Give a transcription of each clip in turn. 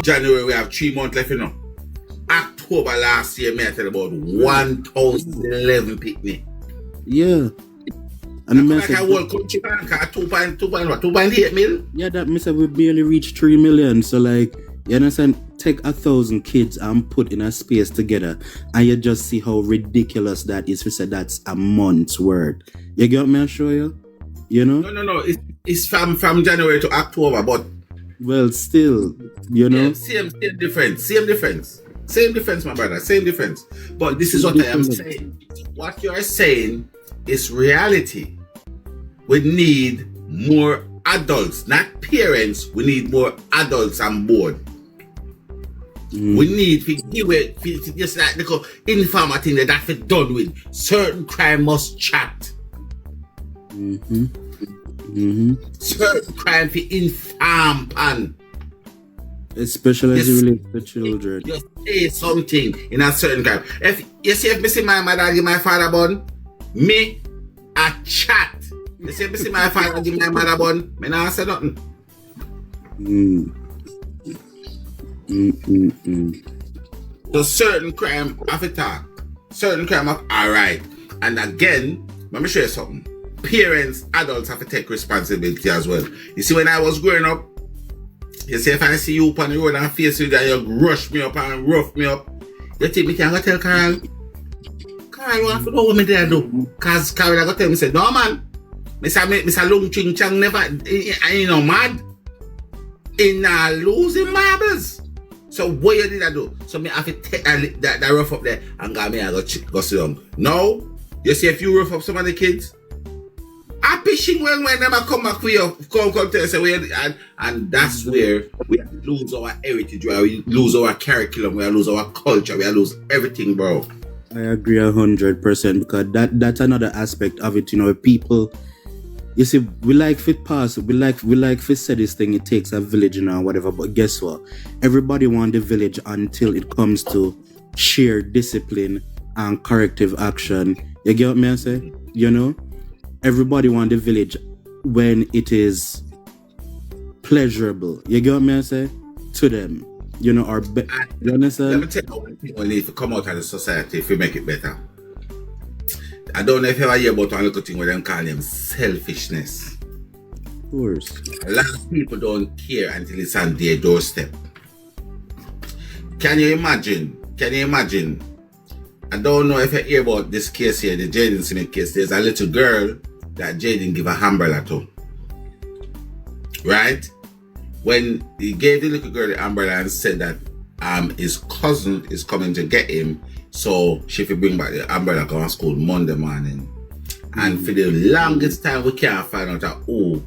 January, we have 3 months left, you know. October last year, I tell about 1,011 picnic. Yeah. And the message, like a whole country bank at 2.8 million. Yeah, that means that we barely reached 3 million. So like, you understand? Take 1,000 kids and put in a space together, and you just see how ridiculous that is. We said that's a month's worth. You get me? I show you. You know? No. It's from January to October, but well, still, you know, same difference, my brother, same difference. But this is what I am saying. What you are saying is reality. We need more adults, not parents. We need more adults on board. We need to give it just like the informer thing that that's done with. Certain crime must chat. Certain crime for inform pan. Especially as it relates to children. Just say something in a certain crime. If you see me see my mother give my father bun, me a chat. You see me see my father give my mother bun, me not say nothing. So certain crime have to talk. Certain crime have alright. And again, let me show you something. Parents, adults have to take responsibility as well. You see, when I was growing up, you see, if I see you on the road and face you that you rush me up and rough me up, you think me can go tell Carl, you have to know what me there do. Cause Carl I go tell me, say, no man, me say long ching chang never, I ain't mad. In losing marbles. So what you did I do? So me have to take that rough up there and go me I go sit down. No, you see if you rough up some of the kids, I fishing when them come back with you, come tell us and that's where we lose our heritage, where we lose our curriculum, we lose our culture, we lose everything, bro. I agree 100% because that's another aspect of it, you know, people. You see, we like fit pass, we like fit say this thing, it takes a village, you know, whatever, but guess what? Everybody want the village until it comes to sheer discipline and corrective action. You get what me say? You know? Everybody want the village when it is pleasurable. You get what me say? To them. You know, or you understand? Let me tell you one thing we need to come out of the society if we make it better. I don't know if you ever hear about one little thing where them call them selfishness. Of course. A lot of people don't care until it's on their doorstep. Can you imagine? I don't know if you hear about this case here, the Jayden'S case. There's a little girl that Jayden give a umbrella to. Right? When he gave the little girl the umbrella and said that his cousin is coming to get him, so she could bring back the umbrella go to school Monday morning. And for the longest time we can't find out who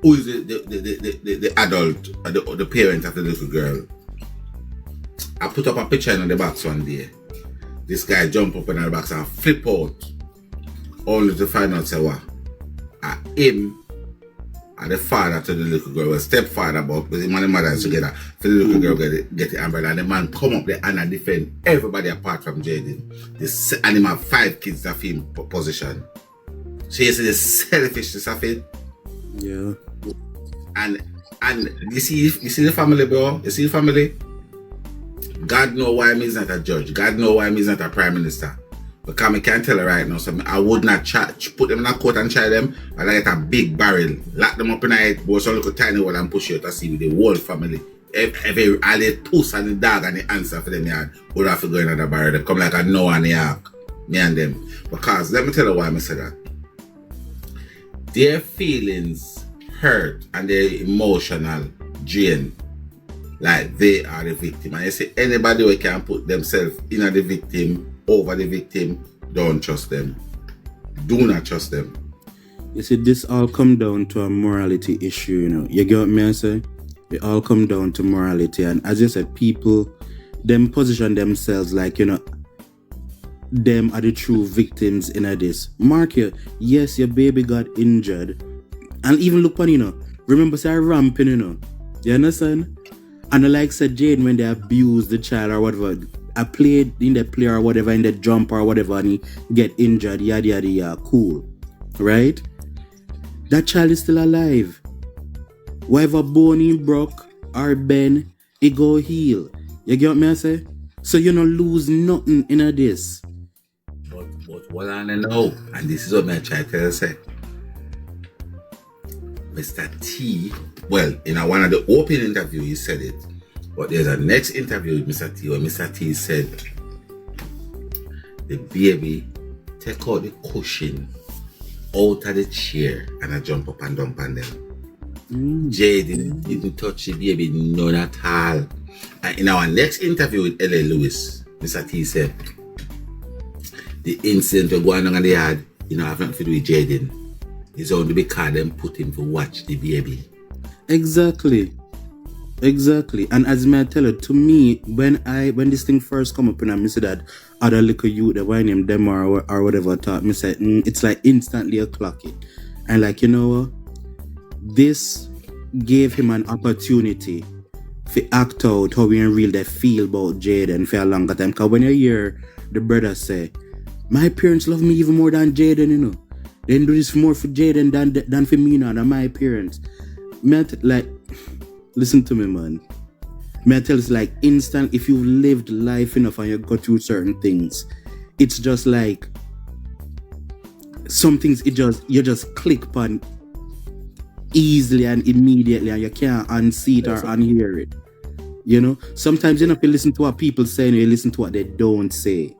is the adult or the parent of the little girl. I put up a picture in the box one day. This guy jump up in the box and flip out, only to find out say what? Him and the father to the little girl, a stepfather, but with him and the mother together, for the little girl get the umbrella, and the man come up there and defend everybody apart from Jayden. This and him have 5 kids of him position. So you see the selfishness of it. Yeah. And you see the family, bro. You see the family. God know why me is not a judge. God know why me is not a prime minister. Because I can't tell her right now, so I would not put them in a court and try them. I like a big barrel, lock them up in a head, but some little tiny one and push you to see with the whole family. Every all the puss and the dog and the answer for them yard would have to go in the barrel. They come like a Noah and the Ark, me and them. Because let me tell you why I say that. Their feelings hurt and their emotional drain. Like they are the victim. And you see anybody who can put themselves in the victim over the victim, don't trust them. Do not trust them. You see, this all come down to a morality issue, you know. You get what me I say? It all come down to morality. And as you said, people, them position themselves like, you know, them are the true victims in this. Mark you, yes, your baby got injured. And even look on, you know, remember say ramping, you know. You understand? And like said Jayden, when they abuse the child or whatever, I played in the play or whatever, in the jump or whatever, and he get injured, yada yada yada, cool. Right? That child is still alive. Whatever bone he broke or bend, it go heal. You get me I say? So you don't lose nothing in a this. But what I know, and this is what I try to tell you, say, Mr. T, well, in one of the open interview he said it, but there's a next interview with Mr. T where Mr. T said the baby take out the cushion out of the chair and I jump up and dump on them. Jayden didn't touch the baby none at all. And in our next interview with L.A. Lewis, Mr. T said the incident going on in the yard, have nothing to do with Jayden. It's only because them put him to watch the baby. Exactly. And as I tell you, to me, when this thing first come up and I see that other little youth, the one named them or whatever thought, me say, it's like instantly a clock it. And like, you know what? This gave him an opportunity to act out how in real they feel about Jayden for a longer time. Because when you hear the brother say, my parents love me even more than Jayden, They do this more for Jayden than for me now, than my parents. Listen to me, man. May I tell you, it's like instant, if you've lived life enough and you go through certain things, it's just like some things you just click upon easily and immediately and you can't unsee it or unhear it. Sometimes you don't have to listen to what people say and you listen to what they don't say.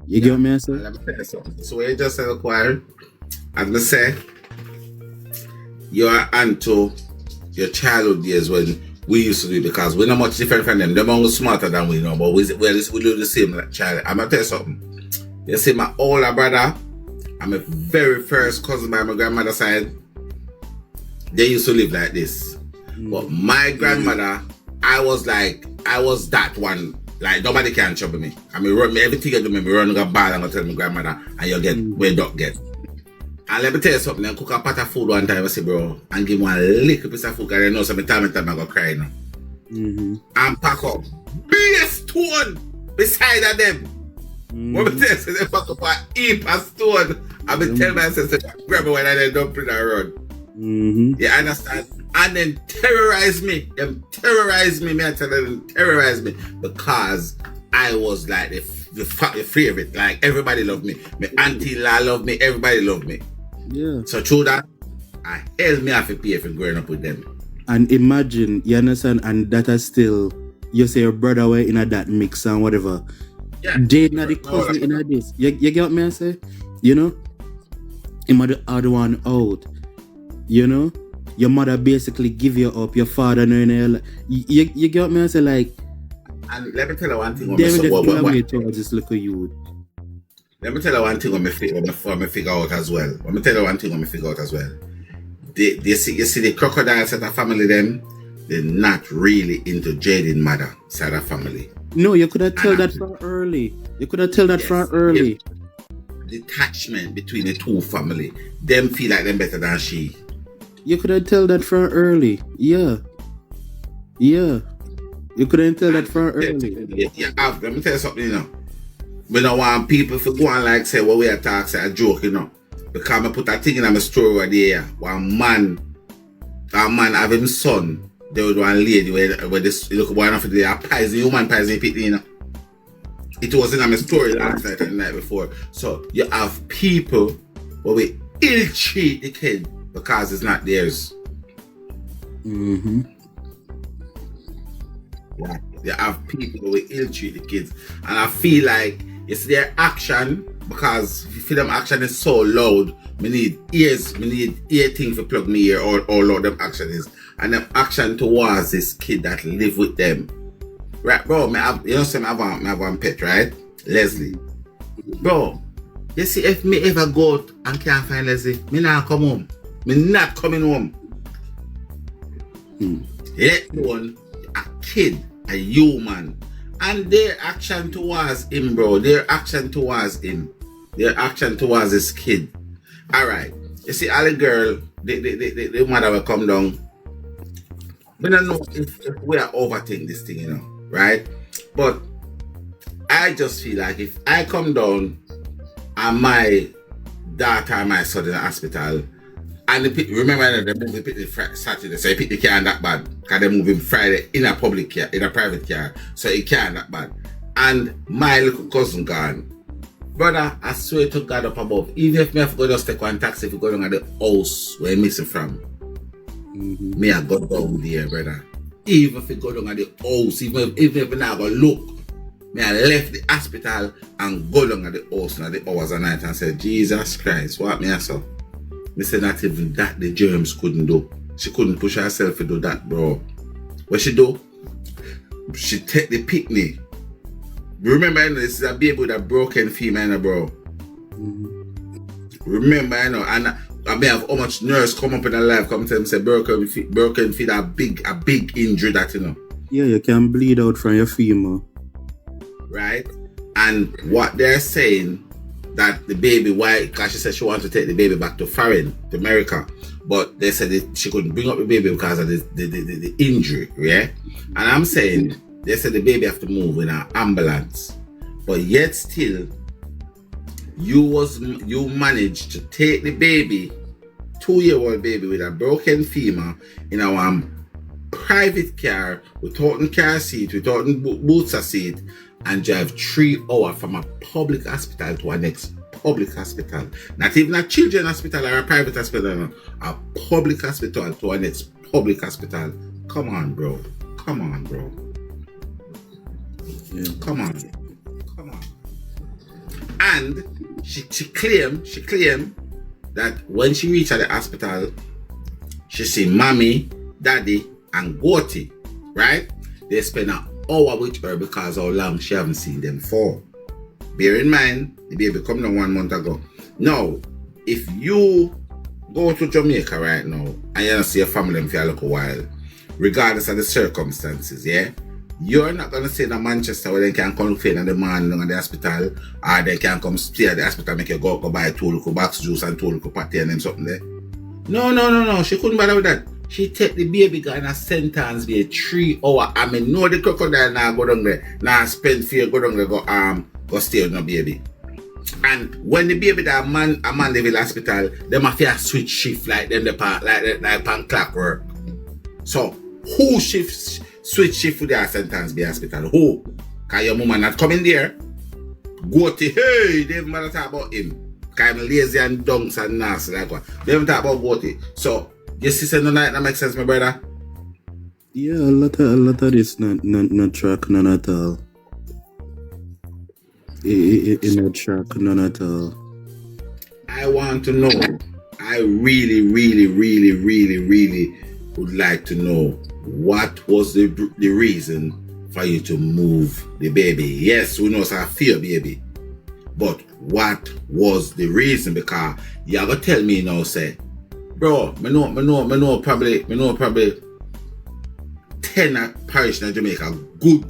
You get me, sir? Let me tell you something. So you just said, Choir, as I say, you are onto your childhood days when we used to do it, because we're not much different from them. They're more smarter than we know, but we do the same like child. I'm gonna tell you something. You see, my older brother and my very first cousin by my grandmother's side, they used to live like this. But my grandmother, I was that one. Like, nobody can trouble me. I mean, everything you do, me run a ball and I tell my grandmother, and you get where duck get. And let me tell you something, I cook a pot of food one time, I say, bro, and give one little piece of food, because I know some time I'm going to cry now. And pack up big stone beside of them. When I tell you, they pack up a heap of stone, I be tell myself, grab it when I dump it around. You understand? And then terrorize me. Them terrorize me, I tell them, terrorize me, because I was like the favorite. Like, everybody loved me. My auntie-in-law loved me. Everybody loved me. Yeah. So through that, I held me off to pay for growing up with them. And imagine, you understand, and that is still, you say your brother were in that mix and whatever. Yeah. Jayden are the cousin in this. You get what me I say? Him are the odd one out. Your mother basically give you up, your father no. You get what me I say? Like, and let me tell you one thing. Let me tell you one thing when I figure out as well. You see the crocodiles at the family, them, they're not really into Jayden's mother side of family. No, you could have told that from early. Detachment between the two family. Them feel like them better than she. You could have told that from early. Yeah. You couldn't tell that from early. Let me tell you something, We don't want people to go and like say what we are talking, say a joke, Because I put a thing in my story right there. One man have his son, they would want a lady where this look one of the human poison people, It was in my story last night and the night before. So you have people where we ill treat the kid because it's not theirs. Yeah. You have people who will ill treat the kids. And I feel like it's their action, because if them action is so loud, we need ears, we need ear thing to plug me ear, or loud them action is. And them action towards this kid that live with them. Right, bro, I have one pet, right? Leslie. Bro, you see, if me ever go out and can't find Leslie, me not come home. Me not coming home. Let alone a kid, a human, and their action towards him, bro. Their action towards this kid. All right, you see, all the girl, the mother will come down. We don't know if we are overthinking this thing, right? But I just feel like if I come down and my daughter and my son in the hospital, And remember they moved the picnic Saturday, so he picked the car that bad. Because they moved him Friday in a public car, in a private car. So he can't that bad. And my little cousin gone. Brother, I swear to God up above, even if me have to go just take one taxi if you go down at the house where I'm missing from. Me I go down there, brother. Even if you go down at the house, even if I now go look. Me I left the hospital and go down at the house at the hours of night and said, Jesus Christ, what me I saw? Me said not even that the germs couldn't do. She couldn't push herself to do that, bro. What she do? She take the picnic. Remember, you know, this is a baby with a broken female, bro. Remember, you know, and I may have how much nurse come up in her life, come tell them say broken feet a big injury that, you know. Yeah, you can bleed out from your femur. Right? And what they're saying that the baby, why? Because she said she wanted to take the baby back to foreign, to America. But they said she couldn't bring up the baby because of the injury, yeah? And I'm saying, they said the baby have to move in an ambulance. But yet still, you managed to take the baby, 2-year-old baby with a broken femur in our private car, without a car seat, without a booster seat, and drive 3 hours from a public hospital to a next public hospital. Not even a children's hospital or a private hospital, no. A public hospital to a next public hospital. Come on, bro. Come on, bro. Yeah. Come on. And she claimed that when she reached at the hospital, she see mommy, daddy, and Gotti, right? They spend an hour with her because how long she haven't seen them for. Bear in mind, the baby come down 1 month ago. Now, if you go to Jamaica right now and you don't see your family for a little while, regardless of the circumstances, yeah? You're not going to stay in Manchester where they can come look in the man at the hospital, or they can come stay at the hospital, make you go buy 2 little box juice and 2 little patty and something there. No. She couldn't bother with that. She take the baby girl and a sentence be 3 hours. I mean, no, the crocodile now go down there. Now spend fear, go down there, go stay with no baby. And when the baby that a Mandeville hospital, they must have switch shift like them like pan clockwork. So who switch shift with their sentence be hospital? Who? Cause your mama not coming there. Go to hey, they never talk about him. Cause I'm lazy and dunks and nasty like what. They never talk about Gotti. So your sister no night that makes sense, my brother? Yeah, a lot of this not track none at all. In a track none at all. I want to know. I really would like to know what was the reason for you to move the baby. Yes, we know it's a fear baby. But what was the reason? Because you are gonna tell me now, say, bro, me know probably 10 parish in Jamaica. Good.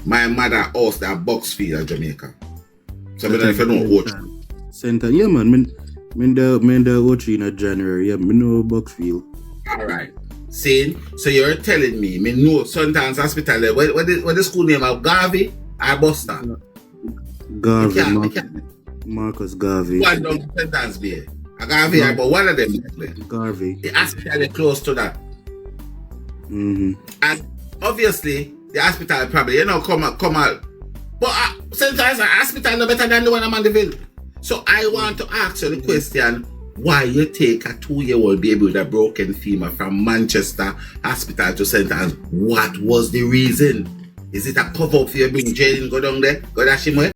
My mother house that Boxfield in Jamaica. So I don't know if you know what. Center, yeah man, the watch in January, yeah, me know Boxfield. Alright. See, so you're telling me know sometimes hospital what the school name of Garvey or Boston? Garvey, Marcus Garvey. One down Sentence Bay. A Garvey, but one of them Garvey. The hospital is close to that. And obviously the hospital probably come out. But sometimes the hospital no better than the one in Mandeville. So I want to ask you the question: why you take a 2-year-old baby with a broken femur from Manchester Hospital to St. Anne's? What was the reason? Is it a cover up for you bring Jayden go down there? Go dash him away?